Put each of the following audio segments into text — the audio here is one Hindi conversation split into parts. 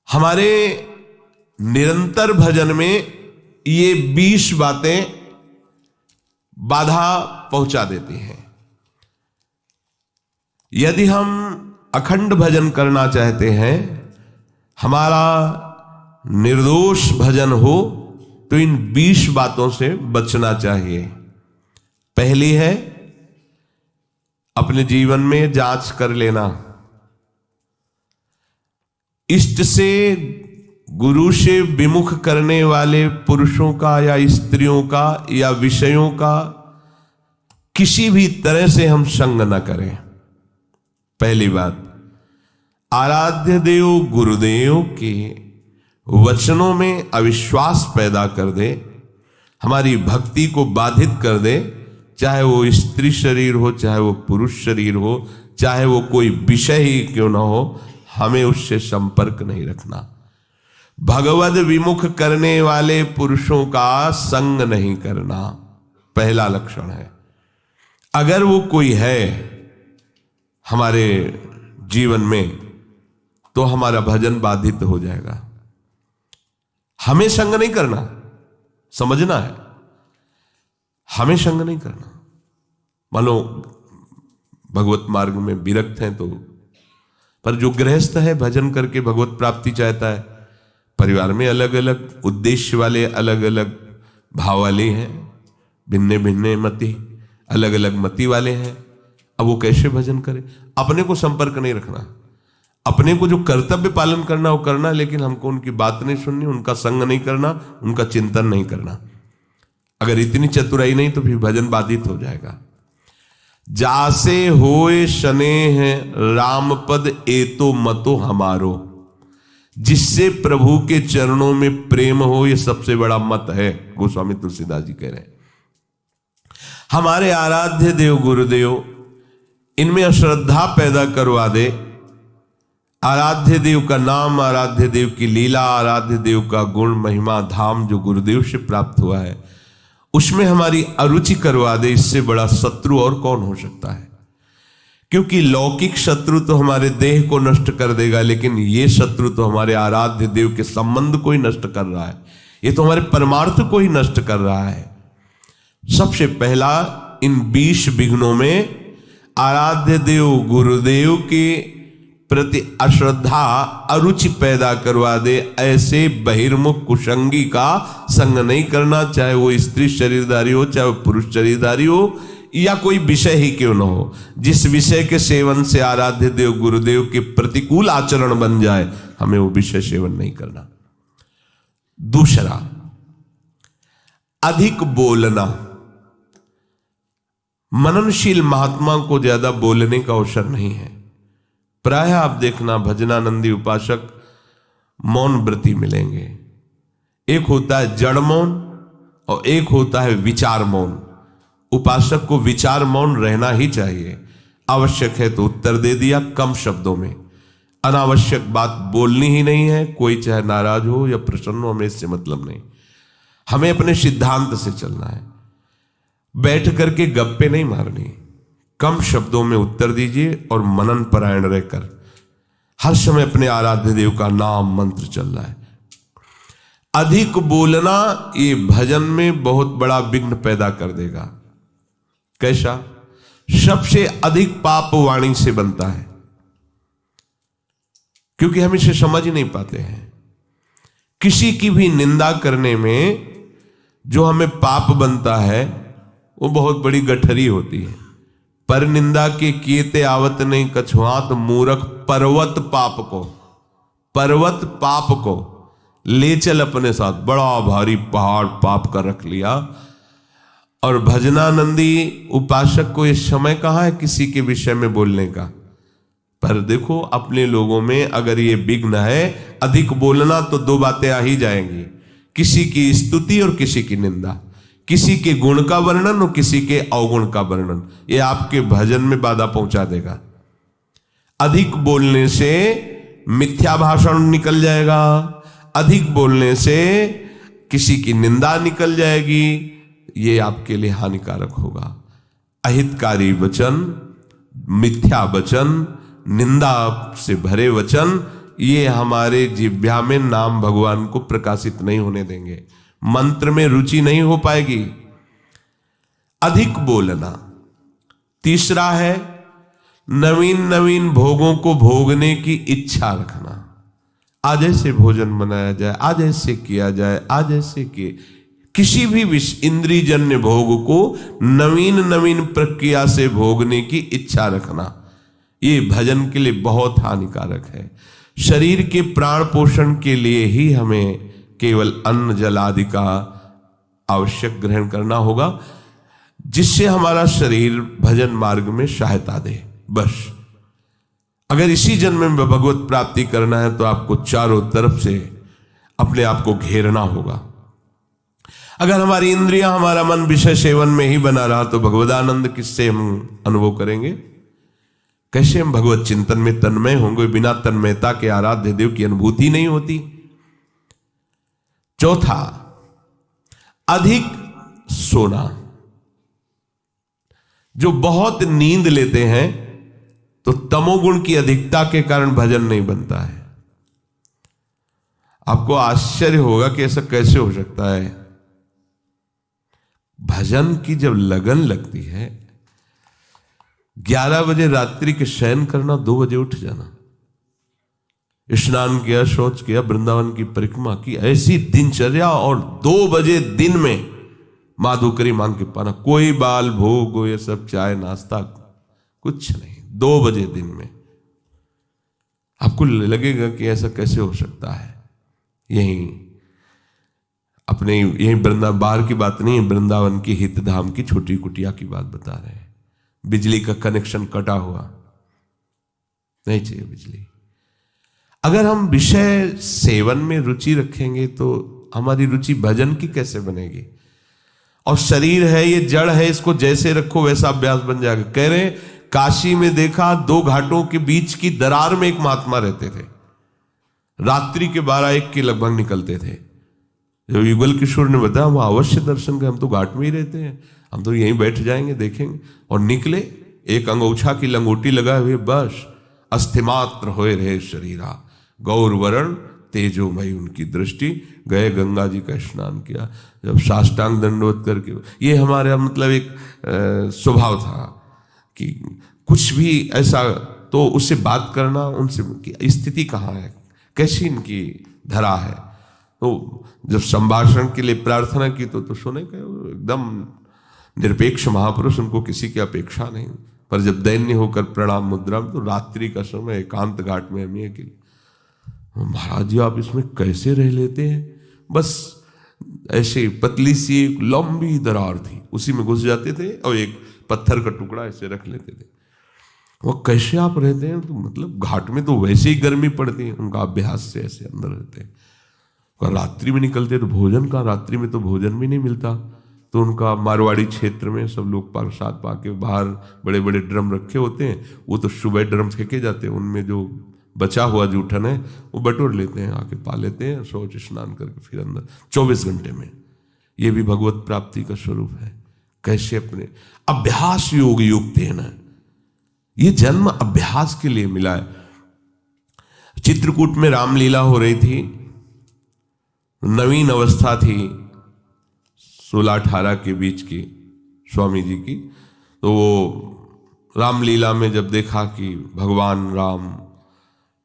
हमारे निरंतर भजन में ये 20 बातें बाधा पहुंचा देती हैं। यदि हम अखंड भजन करना चाहते हैं, हमारा निर्दोष भजन हो, तो इन 20 बातों से बचना चाहिए। पहली है, अपने जीवन में जांच कर लेना। इष्ट से, गुरु से विमुख करने वाले पुरुषों का या स्त्रियों का या विषयों का किसी भी तरह से हम संग न करें। पहली बात, आराध्य देव गुरुदेव के वचनों में अविश्वास पैदा कर दे, हमारी भक्ति को बाधित कर दे, चाहे वो स्त्री शरीर हो, चाहे वो पुरुष शरीर हो, चाहे वो कोई विषय ही क्यों ना हो, हमें उससे संपर्क नहीं रखना। भगवद विमुख करने वाले पुरुषों का संग नहीं करना, पहला लक्षण है। अगर वो कोई है हमारे जीवन में, तो हमारा भजन बाधित हो जाएगा। हमें संग नहीं करना, समझना है, हमें संग नहीं करना। मान लो भगवत मार्ग में विरक्त हैं तो, पर जो गृहस्थ है भजन करके भगवत प्राप्ति चाहता है, परिवार में अलग अलग उद्देश्य वाले, अलग अलग भाव वाले हैं, भिन्ने भिन्ने मति, अलग अलग मति वाले हैं। अब वो कैसे भजन करे? अपने को संपर्क नहीं रखना, अपने को जो कर्तव्य पालन करना वो करना, लेकिन हमको उनकी बात नहीं सुननी, उनका संग नहीं करना, उनका चिंतन नहीं करना। अगर इतनी चतुराई नहीं तो फिर भजन बाधित हो जाएगा। जासे होए स्नेह राम पद एतो मतो हमारो, जिससे प्रभु के चरणों में प्रेम हो, ये सबसे बड़ा मत है, गोस्वामी तुलसीदास जी कह रहे हैं। हमारे आराध्य देव गुरुदेव इनमें अश्रद्धा पैदा करवा दे। आराध्य देव का नाम, आराध्य देव की लीला, आराध्य देव का गुण महिमा धाम जो गुरुदेव से प्राप्त हुआ है, उसमें हमारी अरुचि करवा दे। इससे बड़ा शत्रु और कौन हो सकता है? क्योंकि लौकिक शत्रु तो हमारे देह को नष्ट कर देगा, लेकिन ये शत्रु तो हमारे आराध्य देव के संबंध को ही नष्ट कर रहा है, ये तो हमारे परमार्थ को ही नष्ट कर रहा है। सबसे पहला, इन 20 विघ्नों में आराध्य देव गुरुदेव के प्रति अश्रद्धा, अरुचि पैदा करवा दे। ऐसे बहिर्मुख कुसंगी का संग नहीं करना, चाहे वो स्त्री शरीरधारी हो, चाहे वो पुरुष शरीरधारी हो, या कोई विषय ही क्यों न हो। जिस विषय के सेवन से आराध्य देव गुरुदेव के प्रतिकूल आचरण बन जाए, हमें वो विषय सेवन नहीं करना। दूसरा, अधिक बोलना। मननशील महात्मा को ज्यादा बोलने का अवसर नहीं है। प्राय आप देखना भजनानंदी उपासक मौन व्रती मिलेंगे। एक होता है जड़ मौन और एक होता है विचार मौन। उपासक को विचार मौन रहना ही चाहिए। आवश्यक है तो उत्तर दे दिया कम शब्दों में, अनावश्यक बात बोलनी ही नहीं है। कोई चाहे नाराज हो या प्रसन्न हो, हमें इससे मतलब नहीं। हमें अपने सिद्धांत से चलना है, बैठ करके गप्पे नहीं मारनी। कम शब्दों में उत्तर दीजिए और मनन परायण रहकर हर समय अपने आराध्य देव का नाम मंत्र चल रहा है। अधिक बोलना ये भजन में बहुत बड़ा विघ्न पैदा कर देगा। कैसा? सबसे अधिक पाप वाणी से बनता है, क्योंकि हम इसे समझ ही नहीं पाते हैं। किसी की भी निंदा करने में जो हमें पाप बनता है वो बहुत बड़ी गठरी होती है। पर निंदा के कीते आवत नहीं कछुआत मूर्ख, पर्वत पाप को ले चल अपने साथ। बड़ा भारी पहाड़ पाप का रख लिया। और भजनानंदी उपासक को इस समय कहाँ है किसी के विषय में बोलने का? पर देखो अपने लोगों में अगर ये विघ्न है, अधिक बोलना, तो दो बातें आ ही जाएंगी, किसी की स्तुति और किसी की निंदा, किसी के गुण का वर्णन और किसी के अवगुण का वर्णन। ये आपके भजन में बाधा पहुंचा देगा। अधिक बोलने से मिथ्या भाषण निकल जाएगा, अधिक बोलने से किसी की निंदा निकल जाएगी, ये आपके लिए हानिकारक होगा। अहितकारी वचन, मिथ्या वचन, निंदा से भरे वचन, ये हमारे जिह्वा में नाम भगवान को प्रकाशित नहीं होने देंगे, मंत्र में रुचि नहीं हो पाएगी। अधिक बोलना। तीसरा है नवीन नवीन भोगों को भोगने की इच्छा रखना। आज ऐसे भोजन बनाया जाए, आज ऐसे किया जाए, आज ऐसे किए, किसी भी इंद्रियजन्य भोग को नवीन नवीन प्रक्रिया से भोगने की इच्छा रखना, ये भजन के लिए बहुत हानिकारक है। शरीर के प्राण पोषण के लिए ही हमें केवल अन्न जल आदि का आवश्यक ग्रहण करना होगा, जिससे हमारा शरीर भजन मार्ग में सहायता दे। बस अगर इसी जन्म में भगवत प्राप्ति करना है तो आपको चारों तरफ से अपने आप को घेरना होगा। अगर हमारी इंद्रियां, हमारा मन विषय सेवन में ही बना रहा तो भगवदानंद किससे हम अनुभव करेंगे? कैसे हम भगवत चिंतन में तन्मय होंगे? बिना तन्मयता के आराध्य देव की अनुभूति नहीं होती। चौथा, अधिक सोना। जो बहुत नींद लेते हैं तो तमोगुण की अधिकता के कारण भजन नहीं बनता है। आपको आश्चर्य होगा कि ऐसा कैसे हो सकता है। भजन की जब लगन लगती है, 11 बजे रात्रि के शयन करना, 2 बजे उठ जाना, स्नान किया, शौच किया, वृंदावन की परिक्रमा की, ऐसी दिनचर्या, और 2 बजे दिन में माधुकरी मांग के पाना, कोई बाल भोग, ये सब चाय नाश्ता कुछ नहीं, 2 बजे दिन में। आपको लगेगा कि ऐसा कैसे हो सकता है। यही अपने यही वृंदावन, बाहर की बात नहीं है, वृंदावन की हितधाम की छोटी कुटिया की बात बता रहे हैं। बिजली का कनेक्शन कटा हुआ, नहीं चाहिए बिजली। अगर हम विषय सेवन में रुचि रखेंगे तो हमारी रुचि भजन की कैसे बनेगी? और शरीर है, ये जड़ है, इसको जैसे रखो वैसा अभ्यास बन जाएगा। कह रहे काशी में देखा, 2 घाटों के बीच की दरार में एक महात्मा रहते थे, रात्रि के 12-1 के लगभग निकलते थे। जब युगल किशोर ने बताया हम अवश्य दर्शन करें, हम तो घाट में ही रहते हैं, हम तो यहीं बैठ जाएंगे, देखेंगे। और निकले, एक अंगोछा की लंगोटी लगाए हुए, बस अस्थिमात्र होए रहे शरीरा, गौर वरण तेजोमयी उनकी दृष्टि। गए, गंगा जी का स्नान किया, जब साष्टांग दंडवत करके, ये हमारा मतलब एक स्वभाव था कि कुछ भी ऐसा तो उससे बात करना, उनसे स्थिति कहाँ है, कैसी इनकी धरा है। तो जब संभाषण के लिए प्रार्थना की तो सुने कि एकदम निरपेक्ष महापुरुष, उनको किसी की अपेक्षा नहीं। पर जब दैन्य होकर प्रणाम मुद्रा में, तो रात्रि का समय एकांत घाट में हम के, महाराज जी आप इसमें कैसे रह लेते हैं? बस ऐसे पतली सी एक लंबी दरार थी, उसी में घुस जाते थे और एक पत्थर का टुकड़ा ऐसे रख लेते थे। वो कैसे आप रहते हैं? तो मतलब घाट में तो वैसे ही गर्मी पड़ती है, उनका अभ्यास से ऐसे अंदर रहते हैं। और रात्रि में निकलते तो भोजन का, रात्रि में तो भोजन भी नहीं मिलता, तो उनका मारवाड़ी क्षेत्र में सब लोग प्रसाद पाके बाहर बड़े बड़े ड्रम रखे होते हैं, वो तो सुबह ड्रम फेंके जाते हैं, उनमें जो बचा हुआ जूठन है वो बटोर लेते हैं, आके पा लेते हैं, शौच स्नान करके फिर अंदर 24 घंटे में। ये भी भगवत प्राप्ति का स्वरूप है। कैसे अपने अभ्यास योग युक्त है ना, ये जन्म अभ्यास के लिए मिला है। चित्रकूट में रामलीला हो रही थी, नवीन अवस्था थी 16-18 के बीच की स्वामी जी की। तो वो रामलीला में जब देखा कि भगवान राम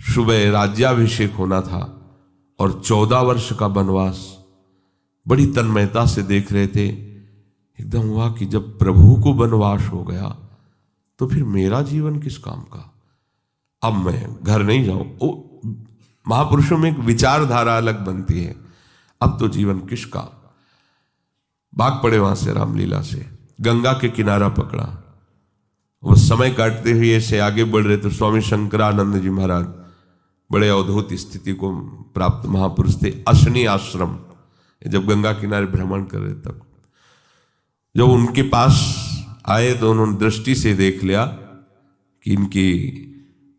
सुबह राज्याभिषेक होना था और 14 वर्ष का वनवास, बड़ी तन्मयता से देख रहे थे। एकदम हुआ कि जब प्रभु को वनवास हो गया तो फिर मेरा जीवन किस काम का? अब मैं घर नहीं जाऊं। महापुरुषों में एक विचारधारा अलग बनती है, अब तो जीवन किसका। भाग पड़े वहां से रामलीला से, गंगा के किनारा पकड़ा। वो समय काटते हुए ऐसे आगे बढ़ रहे तो स्वामी शंकरानंद जी महाराज बड़े अवधूत स्थिति को प्राप्त महापुरुष थे। अशनी आश्रम, जब गंगा किनारे भ्रमण कर रहे तब जब उनके पास आए तो उन्होंने दृष्टि से देख लिया कि इनकी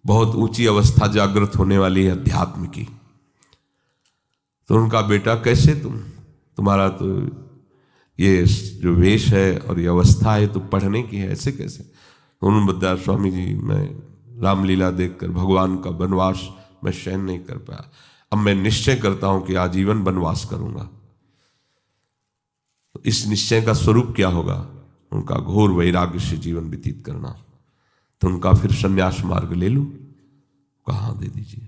बहुत ऊंची अवस्था जागृत होने वाली है अध्यात्म की। तो उनका बेटा कैसे तुम्हारा तो ये जो वेश है और ये अवस्था है तो पढ़ने की है, ऐसे कैसे? तो उन्होंने बताया स्वामी जी मैं रामलीला देखकर भगवान का वनवास मैं शयन नहीं कर पाया, अब मैं निश्चय करता हूं कि आजीवन वनवास करूंगा। तो इस निश्चय का स्वरूप क्या होगा? उनका घोर वैराग्य से जीवन व्यतीत करना। तो उनका फिर संन्यास मार्ग ले लूं? कहाँ, दे दीजिए।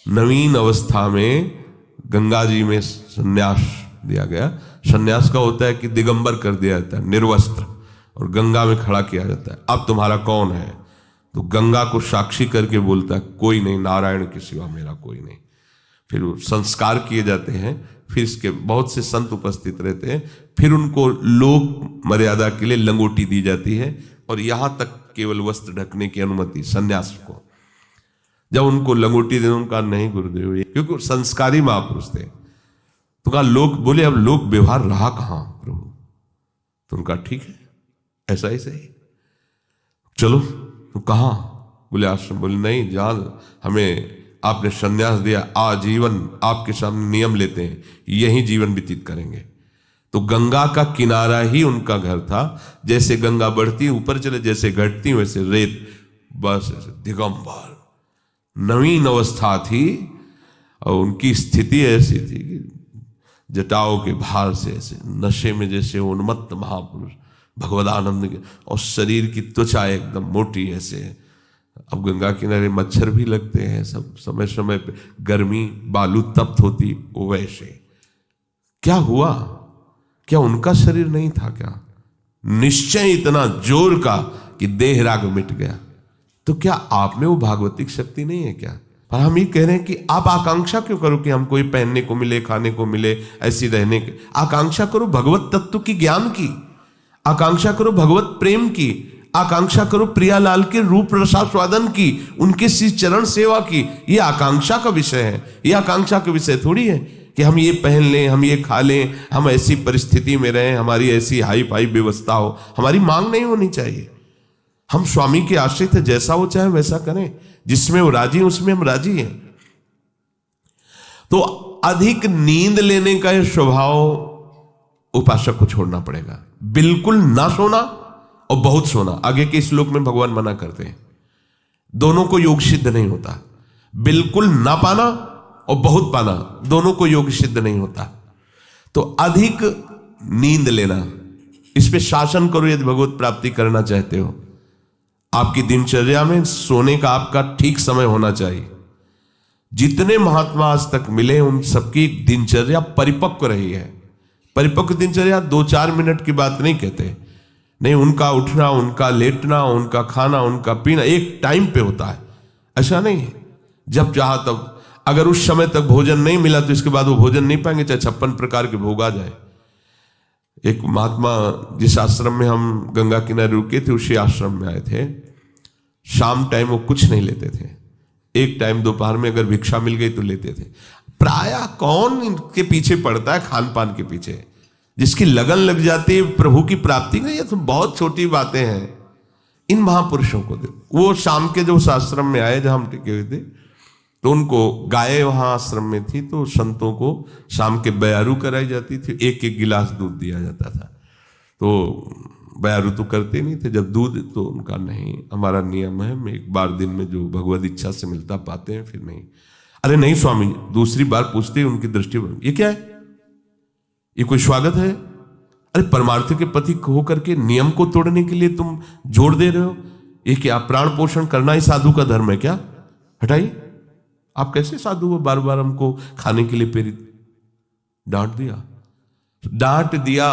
नवीन अवस्था में गंगा जी में संन्यास दिया गया। संन्यास का होता है कि दिगंबर कर दिया जाता है, निर्वस्त्र, और गंगा में खड़ा किया जाता है। अब तुम्हारा कौन है? तो गंगा को साक्षी करके बोलता है, कोई नहीं, नारायण के सिवा मेरा कोई नहीं। फिर वो संस्कार किए जाते हैं, फिर इसके बहुत से संत उपस्थित रहते हैं, फिर उनको लोक मर्यादा के लिए लंगोटी दी जाती है, और यहां तक केवल वस्त्र ढकने की अनुमति सन्यास को। जब उनको लंगोटी दे, उनका नहीं गुरुदेव, क्योंकि संस्कारी महापुरुष थे। तो कहा लोग बोले, अब लोक व्यवहार रहा कहां प्रभु? तो उनका ठीक है, ऐसा ही सही, चलो। तो कहां? बोले आश्रम। बोले नहीं, जान, हमें आपने संन्यास दिया, आजीवन आपके सामने नियम लेते हैं, यहीं जीवन व्यतीत करेंगे। तो गंगा का किनारा ही उनका घर था। जैसे गंगा बढ़ती ऊपर चले, जैसे घटती वैसे रेत, बस ऐसे दिगंबर। नवीन अवस्था थी, और उनकी स्थिति ऐसी थी कि जटाओं के भार से ऐसे नशे में जैसे उन्मत्त महापुरुष भगवदानंद के, और शरीर की त्वचा एकदम मोटी ऐसे। अब गंगा किनारे मच्छर भी लगते हैं, सब समय समय पे गर्मी, बालू तप्त होती, वो वैसे। क्या हुआ? क्या उनका शरीर नहीं था क्या? निश्चय इतना जोर का कि देह राग मिट गया। तो क्या आप में वो भागवतिक शक्ति नहीं है क्या? पर हम ये कह रहे हैं कि आप आकांक्षा क्यों करो कि हमको ये पहनने को मिले, खाने को मिले, ऐसी रहने की आकांक्षा करो। भगवत तत्व की ज्ञान की आकांक्षा करो, भगवत प्रेम की आकांक्षा करो, प्रियालाल के रूप रसास्वादन की, उनके श्री चरण सेवा की। ये आकांक्षा का विषय है, ये आकांक्षा का विषय थोड़ी है कि हम ये पहन लें, हम ये खा लें, हम ऐसी परिस्थिति में रहें, हमारी ऐसी हाई फाई व्यवस्था हो। हमारी मांग नहीं होनी चाहिए। हम स्वामी के आश्रित है, जैसा वो चाहे वैसा करें, जिसमें वो राजी उसमें हम राजी हैं। तो अधिक नींद लेने का यह स्वभाव उपासक को छोड़ना पड़ेगा। बिल्कुल ना सोना और बहुत सोना, आगे के श्लोक में भगवान मना करते हैं। दोनों को योग सिद्ध नहीं होता। बिल्कुल ना पाना और बहुत पाना, दोनों को योग सिद्ध नहीं होता। तो अधिक नींद लेना, इस पे शासन करो यदि भगवत प्राप्ति करना चाहते हो। आपकी दिनचर्या में सोने का आपका ठीक समय होना चाहिए। जितने महात्मा आज तक मिले, उन सबकी दिनचर्या परिपक्व रही है। परिपक्व दिनचर्या 2-4 मिनट की बात नहीं कहते, नहीं, उनका उठना, उनका लेटना, उनका खाना, उनका पीना एक टाइम पे होता है। ऐसा नहीं है जब चाहा तब। अगर उस समय तक भोजन नहीं मिला तो इसके बाद वो भोजन नहीं पाएंगे, चाहे 56 प्रकार के भोग आ जाए। एक महात्मा जिस आश्रम में हम गंगा किनारे रुके थे, उसी आश्रम में आए थे। शाम टाइम वो कुछ नहीं लेते थे, एक टाइम दोपहर में अगर भिक्षा मिल गई तो लेते थे। प्रायः कौन इनके पीछे पड़ता है, खान पान के पीछे। जिसकी लगन लग जाती है प्रभु की प्राप्ति में, ये तो बहुत छोटी बातें हैं। इन महापुरुषों को देखो, वो शाम के जो उस आश्रम में आए जहां हम टिके हुए थे, तो उनको गाय वहां आश्रम में थी, तो संतों को शाम के बयारू कराई जाती थी, एक एक गिलास दूध दिया जाता था। तो बयारू तो करते नहीं थे, जब दूध तो उनका नहीं, हमारा नियम है, मैं एक बार दिन में जो भगवत इच्छा से मिलता पाते हैं, फिर नहीं। अरे नहीं स्वामी, दूसरी बार पूछते ही उनकी दृष्टि बन, ये क्या है, ये कोई स्वागत है? अरे परमार्थ के पति होकर के नियम को तोड़ने के लिए तुम जोर दे रहे हो? ये क्या प्राण पोषण करना ही साधु का धर्म है क्या? हटाइए, आप कैसे साधु हो, बार बार हमको खाने के लिए प्रेरित। डांट दिया।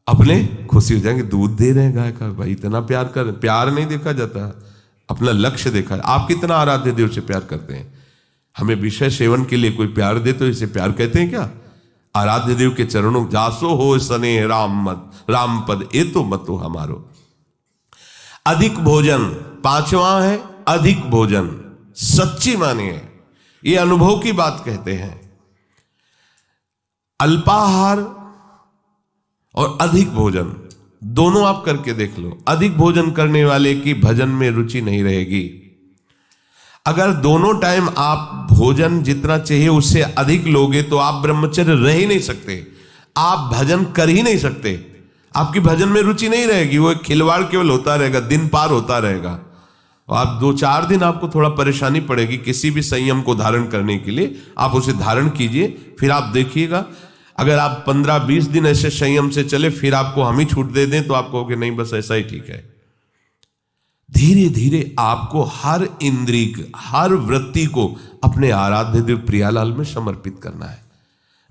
अपने खुशी हो जाएंगे, दूध दे रहे हैं गाय का, भाई इतना प्यार कर रहे। प्यार नहीं देखा जाता, अपना लक्ष्य देखा है। आप कितना आराध्य देव से प्यार करते हैं? हमें विषय सेवन के लिए कोई प्यार दे तो इसे प्यार कहते हैं क्या? आराध्य देव के चरणों जासो हो सने राम मत, राम पद ए तो मतो हमारो। अधिक भोजन, 5वां है अधिक भोजन। सच्ची मानिए, ये अनुभव की बात कहते हैं। अल्पाहार और अधिक भोजन दोनों आप करके देख लो। अधिक भोजन करने वाले की भजन में रुचि नहीं रहेगी। अगर दोनों टाइम आप भोजन जितना चाहिए उससे अधिक लोगे तो आप ब्रह्मचर्य रह ही नहीं सकते, आप भजन कर ही नहीं सकते। आपकी भजन में रुचि नहीं रहेगी, वो एक खिलवाड़ केवल होता रहेगा, दिन पार होता रहेगा। और आप 2-4 दिन आपको थोड़ा परेशानी पड़ेगी किसी भी संयम को धारण करने के लिए, आप उसे धारण कीजिए, फिर आप देखिएगा अगर आप 15-20 दिन ऐसे संयम से चले, फिर आपको हम ही छूट दे दें तो आप कहोगे नहीं बस ऐसा ही ठीक है। धीरे धीरे आपको हर इंद्रिय, हर वृत्ति को अपने आराध्य देव प्रियालाल में समर्पित करना है।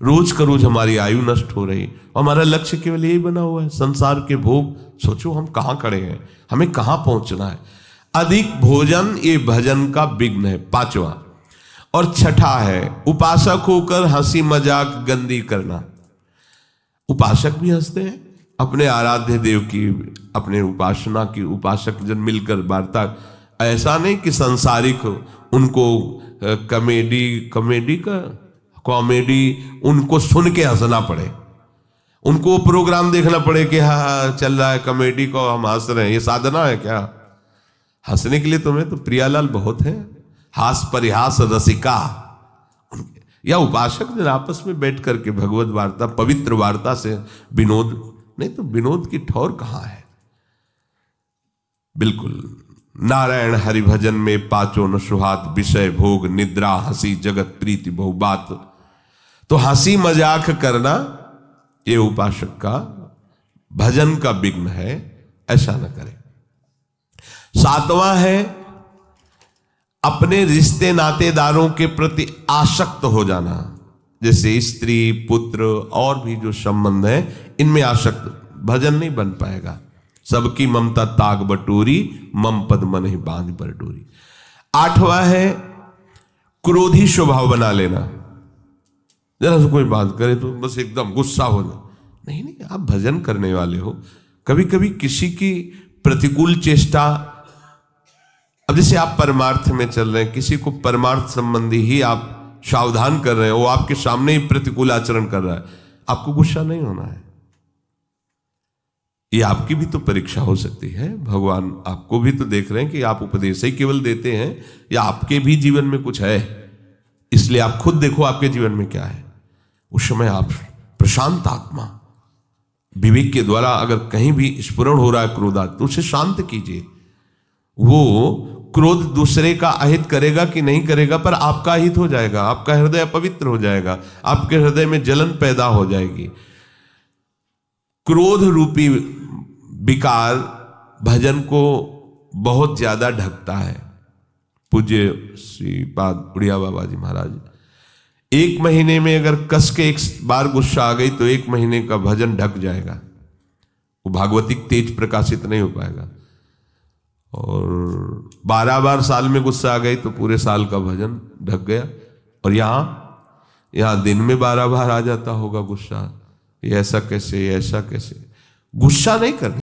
रोज का रोज हमारी आयु नष्ट हो रही, हमारा लक्ष्य केवल यही बना हुआ है, संसार के भोग। सोचो हम कहां खड़े हैं, हमें कहां पहुंचना है। अधिक भोजन ये भजन का विघ्न है, 5वां। और 6ठा है उपासक होकर हंसी मजाक गंदी करना। उपासक भी हंसते हैं अपने आराध्य देव की, अपने उपासना की, उपासक जन मिलकर वार्ता। ऐसा नहीं कि सांसारिक उनको कॉमेडी उनको सुन के हंसना पड़े, उनको प्रोग्राम देखना पड़े कि हाँ चल रहा है कॉमेडी को हम हंस रहे हैं, ये साधना है क्या? हंसने के लिए तुम्हें तो प्रियालाल बहुत है, हास परिहास रसिका। या उपासक जन आपस में बैठ करके भगवत वार्ता, पवित्र वार्ता से विनोद, नहीं तो विनोद की ठौर कहां है। बिल्कुल नारायण हरि भजन में 5 न सुहात, विषय भोग निद्रा हंसी जगत प्रीति बहुबात। तो हंसी मजाक करना ये उपासक का भजन का विघ्न है, ऐसा न करें। 7वां है अपने रिश्ते नातेदारों के प्रति आसक्त हो जाना, जैसे स्त्री पुत्र और भी जो संबंध है इनमें आसक्त। भजन नहीं बन पाएगा। सबकी ममता ताग बटोरी, मम पद मन ही बांध पर डोरी। 8वां है क्रोधी स्वभाव बना लेना, जरा से कोई बात करे तो बस एकदम गुस्सा हो जाए। नहीं नहीं, आप भजन करने वाले हो, कभी कभी किसी की प्रतिकूल चेष्टा, अब जैसे आप परमार्थ में चल रहे हैं, किसी को परमार्थ संबंधी ही आप सावधान कर रहे हैं, वो आपके सामने ही प्रतिकूल आचरण कर रहा है, आपको गुस्सा नहीं होना है। ये आपकी भी तो परीक्षा हो सकती है, भगवान आपको भी तो देख रहे हैं कि आप उपदेश ही केवल देते हैं या आपके भी जीवन में कुछ है, इसलिए आप खुद देखो आपके जीवन में क्या है। उस समय आप प्रशांत आत्मा विवेक के द्वारा अगर कहीं भी स्फुरण हो रहा है क्रोधात, तो उसे शांत कीजिए। वो क्रोध दूसरे का अहित करेगा कि नहीं करेगा, पर आपका हित हो जाएगा, आपका हृदय पवित्र हो जाएगा, आपके हृदय में जलन पैदा हो जाएगी। क्रोध रूपी विकार भजन को बहुत ज्यादा ढकता है। पूज्य श्रीपाद उड़िया बाबा जी महाराज, 1 महीने में अगर कस के 1 बार गुस्सा आ गई तो 1 महीने का भजन ढक जाएगा, वो भागवतिक तेज प्रकाशित नहीं हो पाएगा। और 12 बार साल में गुस्सा आ गई तो पूरे साल का भजन ढक गया। और यहां दिन में 12 बार आ जाता होगा गुस्सा, ये ऐसा कैसे, ऐसा कैसे? गुस्सा नहीं करना।